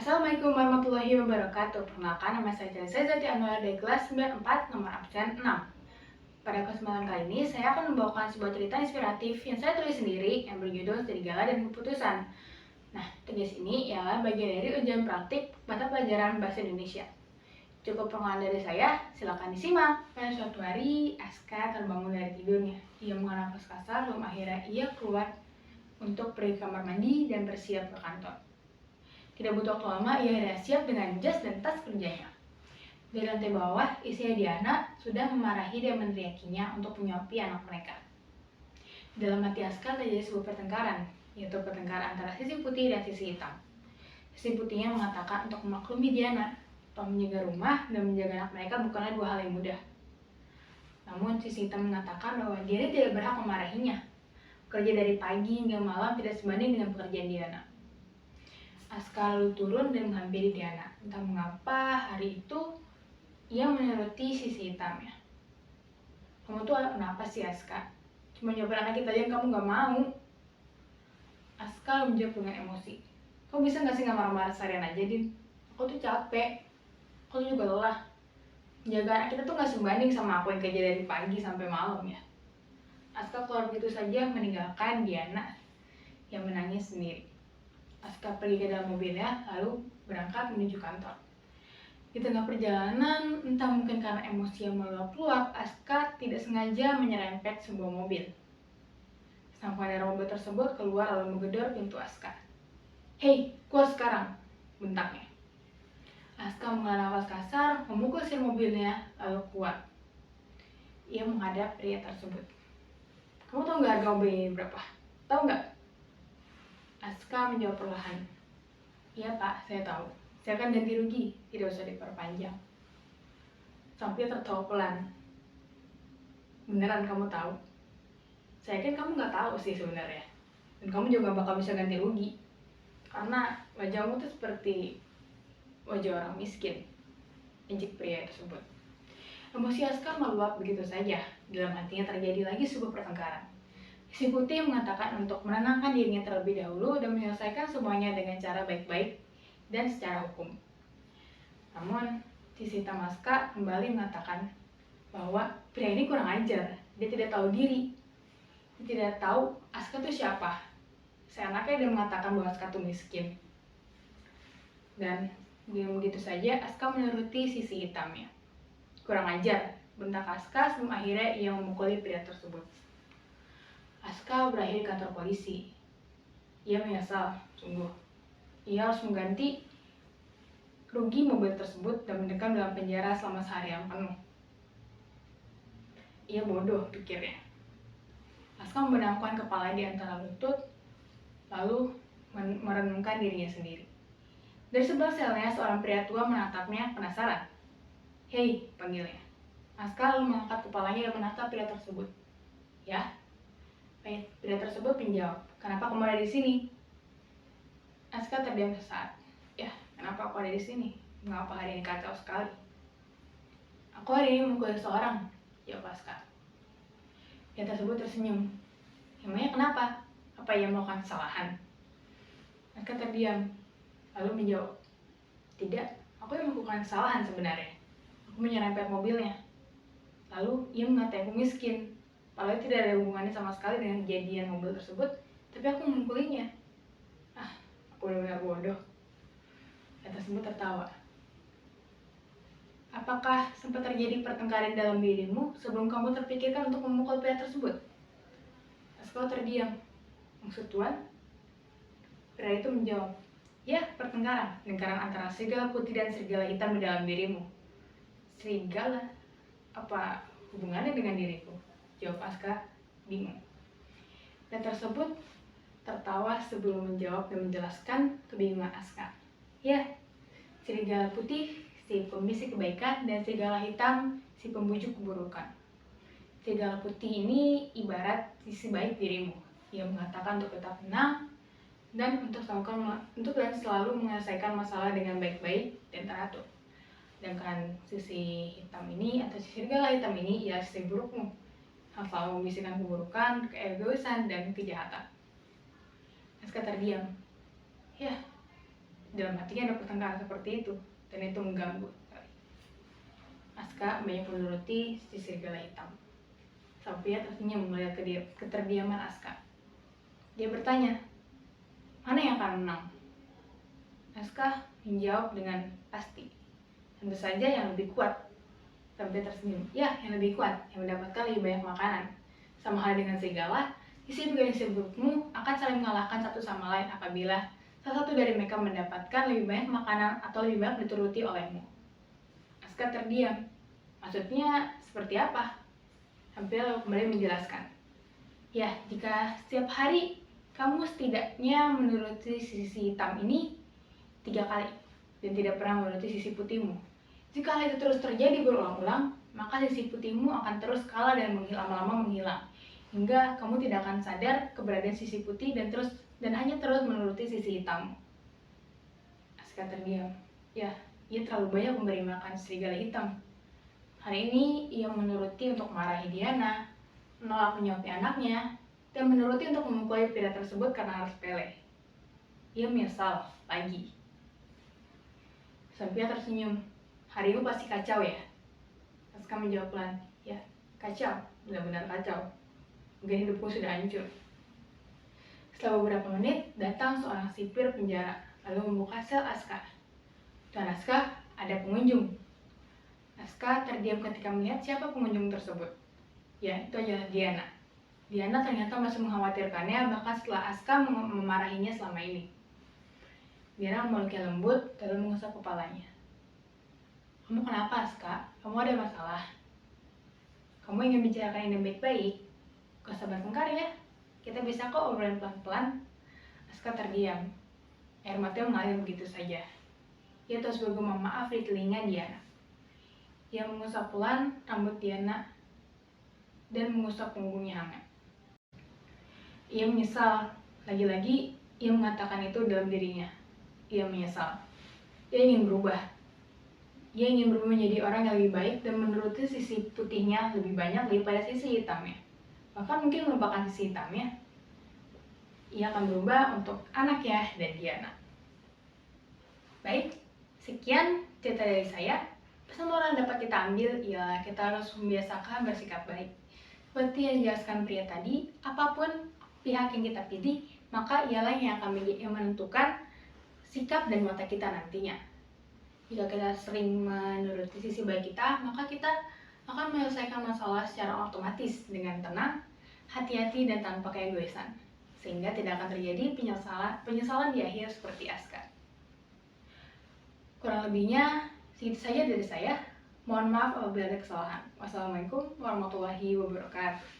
Assalamualaikum warahmatullahi wabarakatuh. Perkenalkan, nama saya Zati Anwar dari kelas 94 nomor absen 6. Pada kesempatan kali ini, saya akan membawakan sebuah cerita inspiratif yang saya tulis sendiri yang berjudul Serigala dan Keputusan. Nah, tugas ini ialah bagian dari ujian praktik mata pelajaran Bahasa Indonesia. Cukup pengenalan dari saya, silakan disimak. Pada suatu hari, Aska terbangun dari tidurnya. Ia menghela nafas kasar, lalu akhirnya ia keluar untuk pergi ke kamar mandi dan bersiap ke kantor. Tidak butuh waktu lama, ia sudah siap dengan jas dan tas kerjanya. Di lantai bawah, istrinya Diana sudah memarahi dan meneriakinya untuk menyuapi anak mereka. Di dalam hati Aska terjadi sebuah pertengkaran, yaitu pertengkaran antara sisi putih dan sisi hitam. Sisi putihnya mengatakan untuk memaklumi Diana, bahwa menjaga rumah dan menjaga anak mereka bukanlah dua hal yang mudah. Namun sisi hitam mengatakan bahwa dia tidak berhak memarahinya. Kerja dari pagi hingga malam tidak sebanding dengan pekerjaan Diana. Aska lalu turun dan menghampiri Diana. Entah mengapa hari itu ia menuruti sisi hitamnya. Kamu tuh kenapa sih, Aska? Cuma nyobain anak kita aja yang kamu gak mau. Aska menjawab dengan emosi. Kamu bisa gak sih gak marah-marah seharian aja, Din? Aku tuh capek. Aku tuh juga lelah. Jaga anak kita tuh gak sebanding sama aku yang kerja dari pagi sampai malam ya. Aska keluar begitu saja meninggalkan Diana yang menangis sendiri. Aska pergi ke dalam mobilnya, lalu berangkat menuju kantor. Di tengah perjalanan, entah mungkin karena emosi yang meluap-luap, Aska tidak sengaja menyerempet sebuah mobil. Sang pengendara mobil tersebut keluar lalu menggedor pintu Aska. "Hei, keluar sekarang!" bentaknya. Aska menghela nafas kasar, memukul setir mobilnya, lalu keluar. Ia menghadap pria tersebut. "Kamu tahu nggak harga mobil ini berapa? Tahu nggak?" Aska menjawab perlahan. "Iya Pak, saya tahu. Saya akan ganti rugi, tidak usah diperpanjang." Sampai tertawa pelan. "Beneran kamu tahu? Saya yakin kamu nggak tahu sih sebenarnya. Dan kamu juga bakal bisa ganti rugi. Karena wajahmu tuh seperti wajah orang miskin," ejek pria tersebut. Emosi Aska meluap begitu saja. Dalam hatinya terjadi lagi sebuah pertengkaran. Si putih mengatakan untuk menenangkan dirinya terlebih dahulu dan menyelesaikan semuanya dengan cara baik-baik dan secara hukum. Namun, sisi hitam Aska kembali mengatakan bahwa pria ini kurang ajar. Dia tidak tahu diri. Dia tidak tahu Aska itu siapa. Seenaknya dia mengatakan bahwa Aska itu miskin. Dan dengan begitu saja Aska menuruti sisi hitamnya. "Kurang ajar," bentak Aska sebelum akhirnya ia memukuli pria tersebut. Aska berakhir di kantor polisi. Ia menyesal, sungguh. Ia harus mengganti rugi mobil tersebut dan mendekam dalam penjara selama seharian penuh. Ia bodoh, pikirnya. Aska membenamkan kepala di antara lutut, lalu merenungkan dirinya sendiri. Dari sebelah selnya, seorang pria tua menatapnya penasaran. "Hei," panggilnya. Aska lalu mengangkat kepalanya dan menatap pria tersebut. "Ya?" Pria tersebut menjawab, "Kenapa kamu ada di sini?" Aska terdiam sesaat. "Ya, kenapa aku ada di sini? Mengapa hari ini kacau sekali?" "Aku hari ini memukul seseorang," jawab Aska. Pria tersebut tersenyum. "Emangnya kenapa? Apa ia melakukan kesalahan?" Aska terdiam, lalu menjawab, "Tidak, aku yang melakukan kesalahan sebenarnya. Aku menyerempet mobilnya. Lalu ia mengatai aku miskin. Padahal tidak ada hubungannya sama sekali dengan kejadian mobil tersebut, tapi aku memukulinya. Aku benar-benar bodoh." Pria tersebut tertawa. "Apakah sempat terjadi pertengkaran dalam dirimu sebelum kamu terpikirkan untuk memukul pria tersebut?" Aska terdiam. "Maksud Tuan?" Pria itu menjawab, "Ya, pertengkaran antara serigala putih dan serigala hitam di dalam dirimu." "Serigala? Apa hubungannya dengan diriku?" jawab Aska bingung. Pria tersebut tertawa sebelum menjawab dan menjelaskan kebingungan Aska. "Ya, serigala putih si pembisik kebaikan dan serigala hitam si pembujuk keburukan. Serigala putih ini ibarat sisi baik dirimu. Ia mengatakan untuk tetap tenang dan untuk selalu menyelesaikan masalah dengan baik-baik dan teratur. Sedangkan sisi hitam ini atau sisi serigala hitam ini ialah sisi burukmu, yang selalu membisikkan keburukan, keegoisan, dan kejahatan." Aska terdiam. "Ya, dalam hatinya ada pertengkaran seperti itu, dan itu mengganggu. Aska banyak menuruti si serigala hitam. Sophia tersenyum melihat keterdiaman Aska. Dia bertanya, mana yang akan menang? Aska menjawab dengan pasti, tentu saja yang lebih kuat. Sophia tersenyum, ya, yang lebih kuat, yang mendapatkan lebih banyak makanan. Sama halnya dengan serigala, sisi dua sisi burukmu akan saling mengalahkan satu sama lain apabila salah satu dari mereka mendapatkan lebih banyak makanan atau lebih banyak dituruti olehmu. Aska terdiam. Maksudnya seperti apa? Sampai lalu kembali menjelaskan. Ya, jika setiap hari kamu setidaknya menuruti sisi hitam ini 3 kali dan tidak pernah menuruti sisi putihmu. Jika hal itu terus terjadi berulang-ulang, maka sisi putihmu akan terus kalah dan lama-lama menghilang. Hingga kamu tidak akan sadar keberadaan sisi putih dan hanya terus menuruti sisi hitam. Aska terdiam. Ya, ia terlalu banyak memberi makan serigala hitam. Hari ini ia menuruti untuk marahi Diana, menolak menyuapi anaknya, dan menuruti untuk memukuli pria tersebut karena hal sepele. Ia menyesal lagi. Sophia tersenyum. Harimu pasti kacau ya? Aska menjawab pelan. Ya, kacau. Benar-benar kacau. Mungkin hidupku sudah hancur. Setelah beberapa menit, datang seorang sipir penjara, lalu membuka sel Aska. Dan Aska ada pengunjung. Aska terdiam ketika melihat siapa pengunjung tersebut. Ya, itu adalah Diana. Diana ternyata masih mengkhawatirkannya bahkan setelah Aska memarahinya selama ini. Diana memeluknya lembut lalu mengusap kepalanya. Kamu kenapa, Aska? Kamu ada masalah? Kamu ingin bicarakan ini baik-baik? Gak sabar tengkar ya? Kita bisa kok obrolin pelan-pelan. Aska terdiam. Air matanya mengalir begitu saja. Ia terus bergumam maaf di telinga Diana. Ia mengusap pelan rambut Diana dan mengusap punggungnya hangat. Ia menyesal. Lagi-lagi ia mengatakan itu dalam dirinya. Ia menyesal. Ia ingin berubah. Ia ingin berubah menjadi orang yang lebih baik dan menuruti sisi putihnya lebih banyak daripada sisi hitamnya. Bahkan mungkin melupakan sisi hitamnya. Ia akan berubah untuk anaknya dan Diana. Baik, sekian cerita dari saya. Pesan moral yang dapat kita ambil ialah kita harus membiasakan bersikap baik. Seperti yang dijelaskan pria tadi, apapun pihak yang kita pilih, maka ialah yang akan menentukan sikap dan mata kita nantinya. Jika kita sering menuruti sisi baik kita, maka kita akan menyelesaikan masalah secara otomatis dengan tenang, hati-hati dan tanpa keegoisan, sehingga tidak akan terjadi penyesalan di akhir seperti Aska. Kurang lebihnya segitu saja dari saya. Mohon maaf apabila ada kesalahan. Wassalamualaikum warahmatullahi wabarakatuh.